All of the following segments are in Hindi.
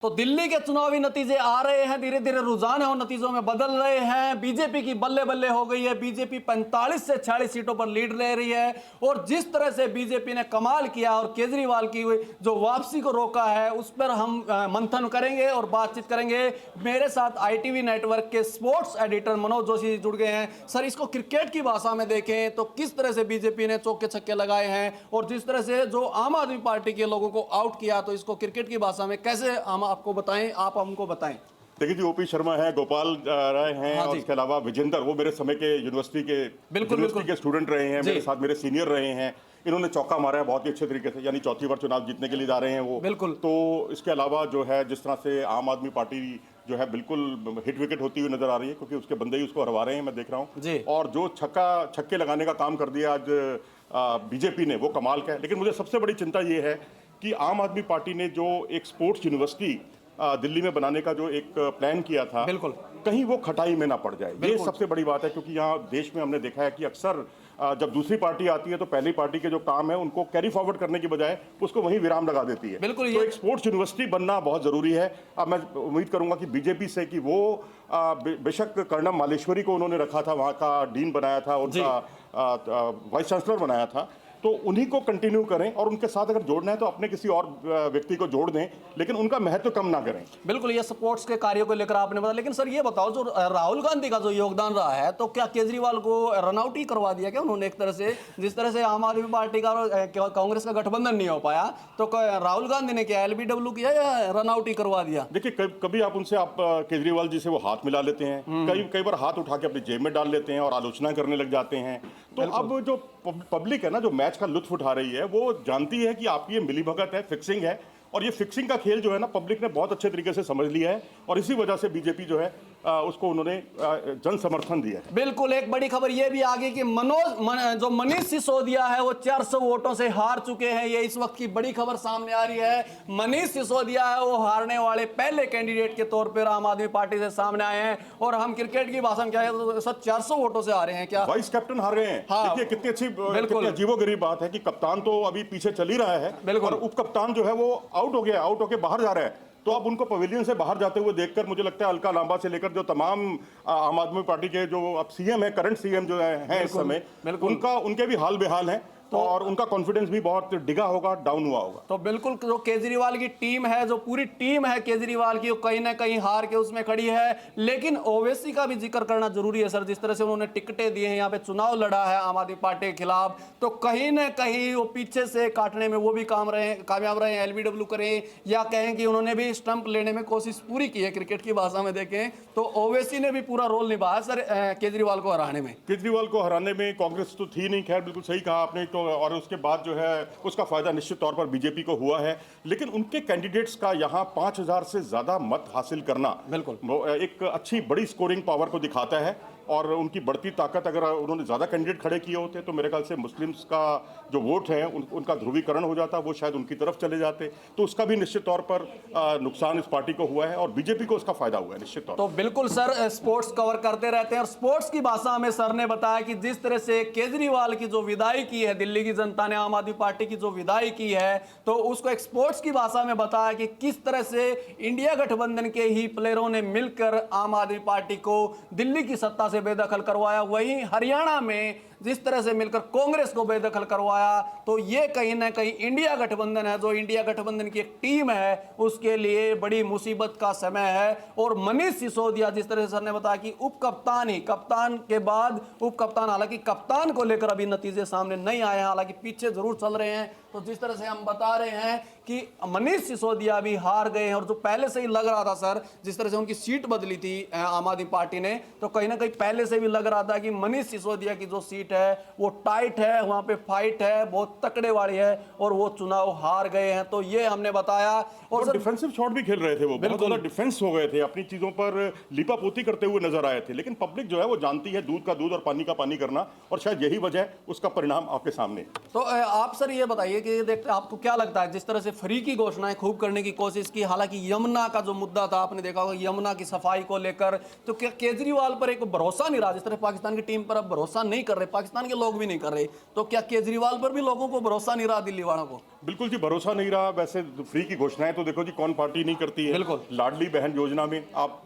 तो दिल्ली के चुनावी नतीजे आ रहे हैं, धीरे धीरे रुझान है और नतीजों में बदल रहे हैं। बीजेपी की बल्ले बल्ले हो गई है। बीजेपी 45 से 46 सीटों पर लीड ले रही है और जिस तरह से बीजेपी ने कमाल किया और केजरीवाल की जो वापसी को रोका है उस पर हम मंथन करेंगे और बातचीत करेंगे। मेरे साथ आईटीवी नेटवर्क के स्पोर्ट्स एडिटर मनोज जोशी जुड़ गए हैं। सर, इसको क्रिकेट की भाषा में देखें तो किस तरह से बीजेपी ने चौके छक्के लगाए हैं और जिस तरह से जो आम आदमी पार्टी के लोगों को आउट किया, तो इसको क्रिकेट की भाषा में कैसे हम आपको बताएं, आप हमको बताएं। देखिए जी, ओपी शर्मा है, गोपाल राय हैं, हाँ और इसके अलावा विजेंदर, वो मेरे समय के यूनिवर्सिटी के स्टूडेंट रहे हैं, मेरे साथ मेरे सीनियर रहे हैं। इन्होंने चौका मारा है बहुत ही अच्छे तरीके से, यानी चौथी बार चुनाव जीतने के लिए जा रहे हैं वो। बिल्कुल। तो इसके अलावा जो है, जिस तरह से आम आदमी पार्टी जो है बिल्कुल हिट विकेट होती हुई नजर आ रही है, क्योंकि उसके बंदे ही उसको हरवा रहे हैं, मैं देख रहा हूँ। और जो छक्के लगाने का काम कर दिया आज बीजेपी ने, वो कमाल का है। लेकिन मुझे सबसे बड़ी चिंता ये है कि आम आदमी पार्टी ने जो एक स्पोर्ट्स यूनिवर्सिटी दिल्ली में बनाने का जो एक प्लान किया था, बिल्कुल, कहीं वो खटाई में ना पड़ जाए। ये सबसे बड़ी बात है, क्योंकि यहाँ देश में हमने देखा है कि अक्सर जब दूसरी पार्टी आती है तो पहली पार्टी के जो काम है उनको कैरी फॉरवर्ड करने की बजाय उसको वहीं विराम लगा देती है। बिल्कुल, तो एक स्पोर्ट्स यूनिवर्सिटी बनना बहुत जरूरी है। अब मैं उम्मीद करूंगा कि बीजेपी से कि वो बेशक कर्णम मालेश्वरी को उन्होंने रखा था, वहाँ का डीन बनाया था, उनका वाइस चांसलर बनाया था, तो उन्हीं को कंटिन्यू करें और उनके साथ अगर जोड़ना है तो अपने किसी और व्यक्ति को जोड़ दें, लेकिन उनका महत्व कम ना करें। बिल्कुल, ये स्पोर्ट्स के कार्यों को लेकर आपने बताया। लेकिन सर ये बताओ, जो राहुल गांधी का जो योगदान रहा है, तो क्या केजरीवाल को रनआउट ही करवा दिया क्या उन्होंने? एक तरह से जिस तरह से आम आदमी पार्टी का और कांग्रेस का गठबंधन नहीं हो पाया, तो राहुल गांधी ने क्या एलबीडब्ल्यू किया या रनआउट ही करवा दिया? देखिए, कभी आप उनसे केजरीवाल जी से वो हाथ मिला लेते हैं, कई बार हाथ उठा के अपनी जेब में डाल लेते हैं और आलोचना करने लग जाते हैं। तो अब जो पब्लिक है ना, जो मैच का लुत्फ उठा रही है, वो जानती है कि आपकी ये मिलीभगत है, फिक्सिंग है, और ये फिक्सिंग का खेल जो है ना, पब्लिक ने बहुत अच्छे तरीके से समझ लिया है और इसी वजह से बीजेपी जो है उसको उन्होंने जन समर्थन दिया है। बिल्कुल, एक बड़ी खबर ये भी आ गई कि जो मनीष सिसोदिया है वो 400 वोटों से हार चुके हैं। ये इस वक्त की बड़ी खबर सामने आ रही है। मनीष सिसोदिया है वो हारने वाले पहले कैंडिडेट के तौर पर आम आदमी पार्टी से सामने आए हैं। और हम क्रिकेट की भाषा में क्या है, तो सर 400 वोटों से हारे हैं क्या? वाइस कैप्टन हार गए हैं। हाँ, देखिए कितनी अच्छी, कितनी अजीबोगरीब बात है कि कप्तान तो अभी पीछे चल ही रहा है और उप कप्तान जो है वो आउट हो गया, आउट होके बाहर जा रहा है। तो अब उनको पवेलियन से बाहर जाते हुए देखकर मुझे लगता है अलका लांबा से लेकर जो तमाम आम आदमी पार्टी के जो अब सीएम है, करंट सीएम जो है इस समय, उनके भी हाल बेहाल हैं। तो और उनका कॉन्फिडेंस भी बहुत डिगा होगा, डाउन हुआ होगा। तो बिल्कुल, जो केजरीवाल की टीम है, जो पूरी टीम है केजरीवाल की, वो कहीं ना कहीं हार के उसमें खड़ी है। लेकिन ओवैसी का भी जिक्र करना जरूरी है सर। जिस तरह से उन्होंने टिकटें दी हैं, यहाँ पे चुनाव लड़ा है आम आदमी पार्टी के खिलाफ, तो कहीं ना कहीं वो पीछे से काटने में वो भी कामयाब रहे हैं। एलबीडब्ल्यू करें या कहें कि उन्होंने भी स्टंप लेने में कोशिश पूरी की है, क्रिकेट की भाषा में देखें तो ओवैसी ने भी पूरा रोल निभाया सर केजरीवाल को हराने में। केजरीवाल को हराने में कांग्रेस तो थी नहीं, खैर बिल्कुल सही कहा आपने। तो और उसके बाद जो है उसका फायदा निश्चित तौर पर बीजेपी को हुआ है। लेकिन उनके कैंडिडेट्स का यहाँ 5000 से ज्यादा मत हासिल करना बिल्कुल एक अच्छी बड़ी स्कोरिंग पावर को दिखाता है। और उनकी बढ़ती ताकत, अगर उन्होंने ज्यादा कैंडिडेट खड़े किए होते तो मेरे ख्याल से मुस्लिम्स का जो वोट है उनका ध्रुवीकरण हो जाता, वो शायद उनकी तरफ चले जाते। तो उसका भी निश्चित तौर पर नुकसान इस पार्टी को हुआ है और बीजेपी को उसका फायदा हुआ है निश्चित तौर। तो बिल्कुल सर, स्पोर्ट्स कवर करते रहते हैं और स्पोर्ट्स की भाषा में सर ने बताया कि जिस तरह से केजरीवाल की जो विदाई की है, दिल्ली की जनता ने आम आदमी पार्टी की जो विदाई की है, तो उसको एक स्पोर्ट्स की भाषा में बताया कि किस तरह से इंडिया गठबंधन के ही प्लेयरों ने मिलकर आम आदमी पार्टी को दिल्ली की सत्ता से बेदखल करवाया। वहीं हरियाणा में जिस तरह से मिलकर कांग्रेस को बेदखल करवाया। तो ये कहीं ना कहीं इंडिया गठबंधन है, जो इंडिया गठबंधन की एक टीम है, उसके लिए बड़ी मुसीबत का समय है। और मनीष सिसोदिया, जिस तरह से सर ने बताया कि उप कप्तान ही, कप्तान के बाद उप कप्तान, हालांकि कप्तान को लेकर अभी नतीजे सामने नहीं आए हैं, हालांकि पीछे जरूर चल रहे हैं। तो जिस तरह से हम बता रहे हैं कि मनीष सिसोदिया भी हार गए हैं और जो पहले से ही लग रहा था सर, जिस तरह से उनकी सीट बदली थी आम आदमी पार्टी ने, तो कहीं ना कहीं पहले से भी लग रहा था कि मनीष सिसोदिया की जो सीट है वो टाइट है, वहां पे फाइट है, बहुत तकड़े वाली है और वो चुनाव हार गए हैं। तो ये हमने बताया। और डिफेंसिव शॉट भी खेल रहे थे, वो बहुत ज्यादा डिफेंस हो गए थे, अपनी चीजों पर लीपापोती करते हुए नजर आए थे। लेकिन पब्लिक जो है वो जानती है दूध का दूध और पानी का पानी करना, और शायद यही वजह है, उसका परिणाम आपके सामने। तो आप सर ये बताइए कि देखते आपको क्या लगता है, जिस तरह से फ्री की घोषणाएं खूब करने की कोशिश की, हालांकि यमुना का जो मुद्दा था आपने देखा होगा, यमुना की सफाई को लेकर, तो क्या केजरीवाल पर एक भरोसा नहीं रहा? जिस तरह पाकिस्तान की टीम पर अब भरोसा नहीं कर रहे, पाकिस्तान के लोग भी नहीं कर रहे, तो क्या केजरीवाल पर भी लोगों को भरोसा नहीं रहा दिल्ली वालों को? बिल्कुल जी, भरोसा नहीं रहा। वैसे फ्री की घोषणाएं तो देखो जी कौन पार्टी नहीं करती है। बिल्कुल। लाडली बहन योजना में आप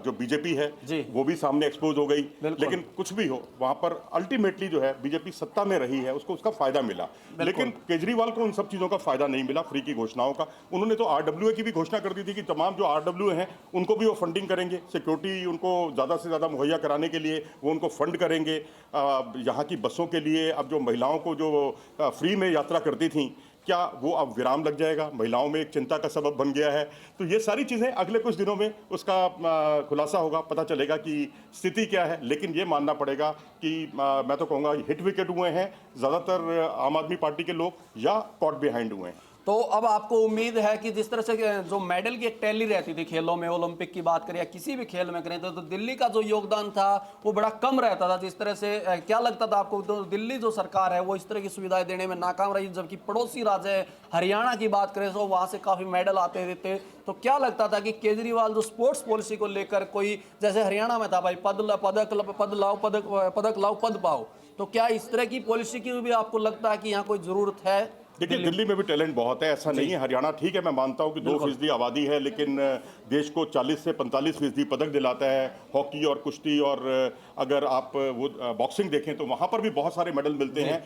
जो बीजेपी है जी। वो भी सामने एक्सपोज हो गई। बिल्कुल। लेकिन कुछ भी हो, वहां पर अल्टीमेटली जो है बीजेपी सत्ता में रही है, उसको उसका फायदा मिला। लेकिन केजरीवाल को उन सब चीजों का फायदा नहीं मिला, फ्री की घोषणाओं का। उन्होंने तो आरडब्ल्यूए की भी घोषणा कर दी थी कि तमाम जो आरडब्ल्यूए हैं उनको भी वो फंडिंग करेंगे, सिक्योरिटी उनको ज्यादा से ज्यादा मुहैया कराने के लिए वो उनको फंड करेंगे। यहाँ की बसों के लिए अब जो महिलाओं को जो फ्री में यात्रा करती थी, क्या वो अब विराम लग जाएगा? महिलाओं में एक चिंता का सबब बन गया है। तो ये सारी चीज़ें अगले कुछ दिनों में उसका खुलासा होगा, पता चलेगा कि स्थिति क्या है। लेकिन ये मानना पड़ेगा कि मैं तो कहूँगा हिट विकेट हुए हैं ज़्यादातर आम आदमी पार्टी के लोग, या कॉट बिहाइंड हुए हैं। तो अब आपको उम्मीद है कि जिस तरह से जो मेडल की एक टैली रहती थी खेलों में, ओलंपिक की बात करें या किसी भी खेल में करें, तो दिल्ली का जो योगदान था वो बड़ा कम रहता था। जिस तरह से क्या लगता था आपको, तो दिल्ली जो सरकार है वो इस तरह की सुविधाएं देने में नाकाम रही, जबकि पड़ोसी राज्य हरियाणा की बात करें तो वहाँ से काफ़ी मेडल आते थे। तो क्या लगता था कि केजरीवाल जो स्पोर्ट्स पॉलिसी को लेकर, कोई जैसे हरियाणा में था भाई पदक लाओ पद पाओ, तो क्या इस तरह की पॉलिसी की भी आपको लगता है कि यहाँ कोई ज़रूरत है? देखिए दिल्ली में भी टैलेंट बहुत है, ऐसा नहीं है। हरियाणा ठीक है, मैं मानता हूँ कि 2% आबादी है, लेकिन देश को 40 से 45% पदक दिलाता है। हॉकी और कुश्ती और अगर आप वो बॉक्सिंग देखें तो वहाँ पर भी बहुत सारे मेडल मिलते हैं,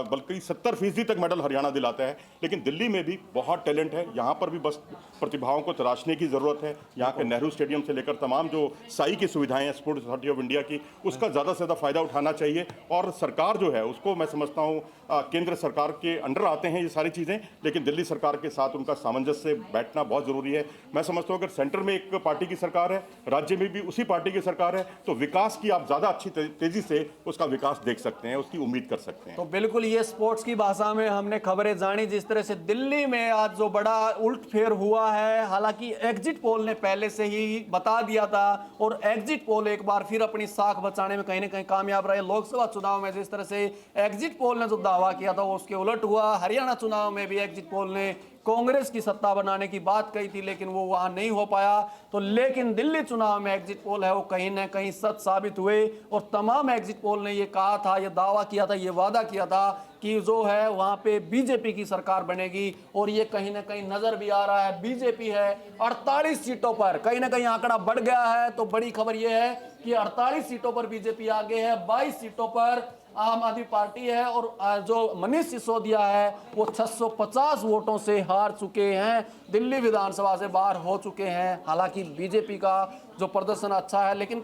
बल्कि 70% तक मेडल हरियाणा दिलाता है। लेकिन दिल्ली में भी बहुत टैलेंट है, यहाँ पर भी बस प्रतिभाओं को तराशने की ज़रूरत है। यहाँ के नेहरू स्टेडियम से लेकर तमाम जो साई की सुविधाएं हैं स्पोर्ट्स अथॉरिटी ऑफ इंडिया की, उसका ज़्यादा से ज़्यादा फ़ायदा उठाना चाहिए। और सरकार जो है उसको मैं समझता हूँ केंद्र सरकार के अंडर आते हैं ये सारी चीज़ें, लेकिन दिल्ली सरकार के साथ उनका सामंजस्य बैठना बहुत ज़रूरी है। मैं समझता हूँ अगर सेंटर में एक पार्टी की सरकार है, राज्य में भी उसी पार्टी की सरकार है, तो विकास की आप ज़्यादा अच्छी तेज़ी से उसका विकास देख सकते हैं, उसकी उम्मीद कर सकते हैं। तो बिल्कुल ये स्पोर्ट्स की भाषा में हमने खबरें जानी, जिस तरह से दिल्ली में आज जो बड़ा उलटफेर हुआ है। हालांकि एग्जिट पोल ने पहले से ही बता दिया था, और एग्जिट पोल एक बार फिर अपनी साख बचाने में कहीं ना कहीं कामयाब रहे। लोकसभा चुनाव में जिस तरह से एग्जिट पोल ने जो दावा किया था वो उसके उलट हुआ। हरियाणा चुनाव में भी एग्जिट पोल ने कांग्रेस की सत्ता बनाने की बात कही थी, लेकिन वो वहां नहीं हो पाया। तो लेकिन दिल्ली चुनाव में एग्जिट पोल है वो कहीं ना कहीं सच साबित हुए, और तमाम एग्जिट पोल ने ये कहा था, ये दावा किया था, ये वादा किया था कि जो है वहां पे बीजेपी की सरकार बनेगी। और ये कहीं ना कहीं नजर भी आ रहा है, बीजेपी है 48 सीटों पर, कहीं ना कहीं आंकड़ा बढ़ गया है। तो बड़ी खबर ये है कि 48 सीटों पर बीजेपी आगे है, 22 सीटों पर आम आदमी पार्टी है, और जो मनीष सिसोदिया है वो 650 वोटों से हार चुके हैं, दिल्ली विधानसभा से बाहर हो चुके हैं। हालांकि बीजेपी का जो प्रदर्शन अच्छा है, लेकिन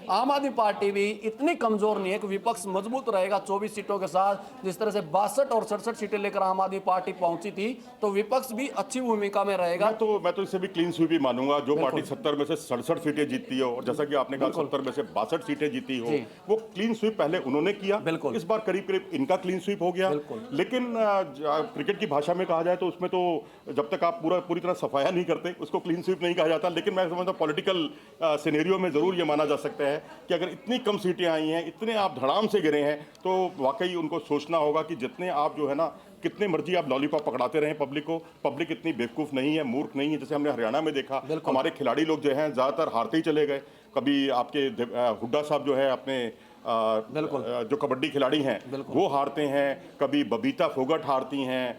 आम आदमी पार्टी भी इतनी कमजोर नहीं है कि विपक्ष मजबूत रहेगा 24 सीटों के साथ। जिस तरह से 62 और 67 सीटें लेकर आम आदमी पार्टी पहुंची थी, तो विपक्ष भी अच्छी भूमिका में रहेगा। मैं तो इसे भी क्लीन स्वीप ही मानूंगा। जो पार्टी 70 में से 67 सीटें जीतती हो, और जैसा कि आपने कहा 70 में से 62 सीटें जीती हो, वो क्लीन स्वीप पहले उन्होंने किया। इस बार करीब करीब इनका क्लीन स्वीप हो गया। लेकिन क्रिकेट की भाषा में कहा जाए तो उसमें तो जब तक आप पूरी तरह सफाया नहीं करते उसको क्लीन स्वीप नहीं कहा जाता। लेकिन मैं समझता हूं पॉलिटिकल सिनेरियो में जरूर ये माना जा सकता है कि अगर इतनी कम सीटें आई हैं, इतने आप धड़ाम से गिरे हैं, तो वाकई उनको सोचना होगा कि जितने आप जो है ना, कितने मर्जी आप लॉलीपॉप पकड़ाते रहे पब्लिक को, पब्लिक इतनी बेवकूफ़ नहीं है, मूर्ख नहीं है। जैसे हमने हरियाणा में देखा, हमारे खिलाड़ी लोग जो हैं ज़्यादातर हारते ही चले गए। कभी आपके हुड्डा साहब जो है अपने जो कबड्डी खिलाड़ी हैं वो हारते हैं, कभी बबीता फोगट हारती हैं।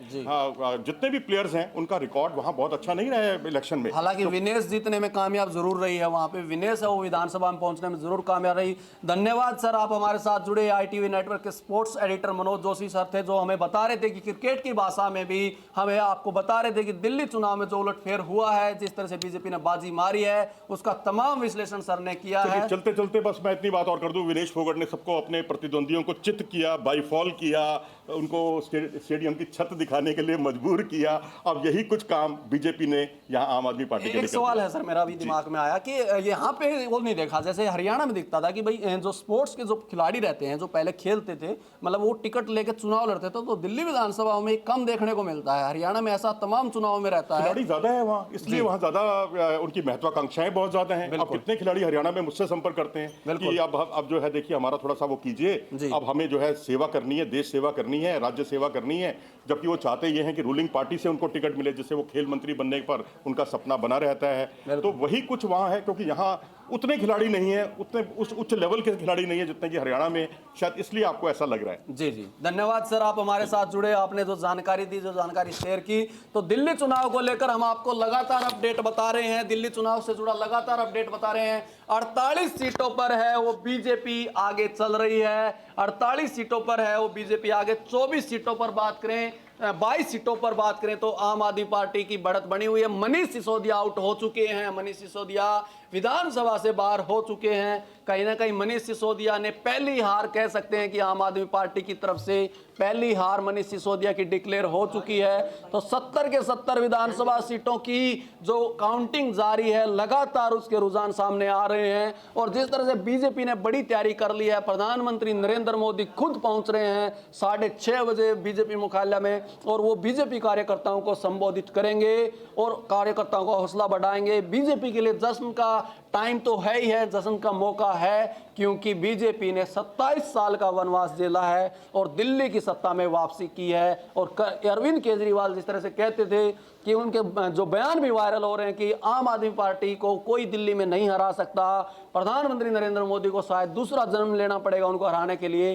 जितने भी प्लेयर्स हैं उनका रिकॉर्ड वहाँ बहुत अच्छा नहीं रहा है इलेक्शन में। हालांकि विनेश जीतने में कामयाब जरूर रही है, वहाँ पे विनेश है वो विधानसभा में पहुंचने में जरूर कामयाब रही। धन्यवाद सर, आप हमारे साथ जुड़े। ITV नेटवर्क के sports editor Manoj Joshi sir थे, जो हमें बता रहे थे कि क्रिकेट की भाषा में भी हमें आपको बता रहे थे कि दिल्ली चुनाव में जो उलटफेर हुआ है, जिस तरह से बीजेपी ने बाजी मारी है, उसका तमाम विश्लेषण सर ने किया है। चलते चलते बस मैं इतनी बात और कर दूं, विनेश फोगट ने सबको अपने प्रतिद्वंदियों को चित किया, बाईफॉल किया, उनको स्टेडियम की छत दिखाने के लिए मजबूर किया। अब यही कुछ काम बीजेपी ने यहाँ आम आदमी पार्टी के लिए। एक सवाल है सर मेरा भी दिमाग में आया कि यहाँ पे वो नहीं देखा, जैसे हरियाणा में दिखता था कि भाई जो स्पोर्ट्स के जो खिलाड़ी रहते हैं, जो पहले खेलते थे, मतलब वो टिकट लेकर चुनाव लड़ते थे, तो दिल्ली विधानसभा में कम देखने को मिलता है। हरियाणा में ऐसा तमाम चुनाव में रहता है, खिलाड़ी ज्यादा है वहाँ, इसलिए वहाँ ज्यादा उनकी महत्वाकांक्षाएं बहुत ज्यादा हैं। अब कितने खिलाड़ी हरियाणा में मुझसे संपर्क करते हैं कि अब जो है देखिए हमारा थोड़ा सा वो कीजिए, अब हमें जो है सेवा करनी है, देश सेवा करनी है, राज्य सेवा करनी है। जबकि वो चाहते ये हैं कि रूलिंग पार्टी से उनको टिकट मिले, जिससे वो खेल मंत्री बनने पर उनका सपना बना रहता है। तो वही कुछ वहाँ है, क्योंकि यहाँ उतने खिलाड़ी नहीं है, उतने उस उच्च लेवल के खिलाड़ी नहीं है जितने कि हरियाणा में, शायद इसलिए आपको ऐसा लग रहा है। जी जी, धन्यवाद सर, आप हमारे साथ जुड़े, आपने जो जानकारी दी, जो जानकारी शेयर की। तो दिल्ली चुनाव को लेकर हम आपको लगातार अपडेट बता रहे हैं, दिल्ली चुनाव से जुड़ा लगातार अपडेट बता रहे हैं। 48 सीटों पर है वो बीजेपी आगे चल रही है, 48 सीटों पर है वो बीजेपी आगे। 24 सीटों पर बात करें, 22 सीटों पर बात करें तो आम आदमी पार्टी की बढ़त बनी हुई है। मनीष सिसोदिया आउट हो चुके हैं, मनीष सिसोदिया विधानसभा से बाहर हो चुके हैं। कहीं ना कहीं मनीष सिसोदिया ने पहली हार, कह सकते हैं कि आम आदमी पार्टी की तरफ से पहली हार मनीष सिसोदिया की डिक्लेयर हो चुकी है। तो 70 के 70 विधानसभा सीटों की जो काउंटिंग जारी है, लगातार उसके रुझान सामने आ रहे हैं। और जिस तरह से बीजेपी ने बड़ी तैयारी कर ली है, प्रधानमंत्री नरेंद्र मोदी खुद पहुंच रहे हैं 6:30 बजे बीजेपी मुख्यालय में, और वो बीजेपी कार्यकर्ताओं को संबोधित करेंगे और कार्यकर्ताओं का हौसला बढ़ाएंगे। बीजेपी के लिए जश्न का टाइम तो है ही है, जश्न का मौका है, क्योंकि बीजेपी ने 27 साल का वनवास झेला है और दिल्ली की सत्ता में वापसी की है। और अरविंद केजरीवाल जिस तरह से कहते थे कि उनके जो बयान भी वायरल हो रहे हैं कि आम आदमी पार्टी को कोई दिल्ली में नहीं हरा सकता, प्रधानमंत्री नरेंद्र मोदी को शायद दूसरा जन्म लेना पड़ेगा उनको हराने के लिए।